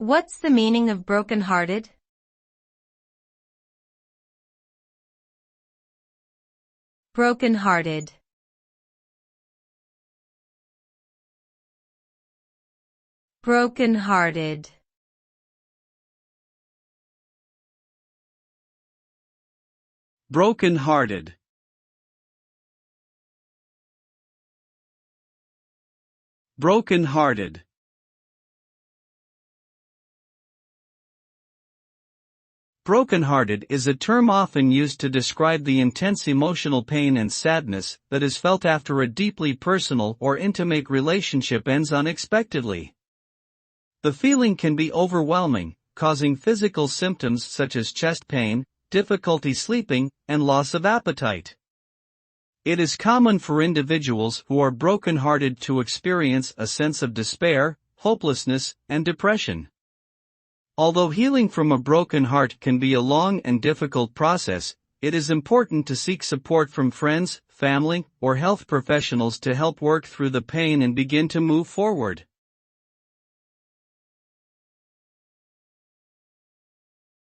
What's the meaning of broken-hearted? Broken-hearted. Broken-hearted. Broken-hearted. Broken-hearted. Broken-hearted is a term often used to describe the intense emotional pain and sadness that is felt after a deeply personal or intimate relationship ends unexpectedly. The feeling can be overwhelming, causing physical symptoms such as chest pain, difficulty sleeping, and loss of appetite. It is common for individuals who are broken-hearted to experience a sense of despair, hopelessness, and depression. Although healing from a broken heart can be a long and difficult process, it is important to seek support from friends, family, or health professionals to help work through the pain and begin to move forward.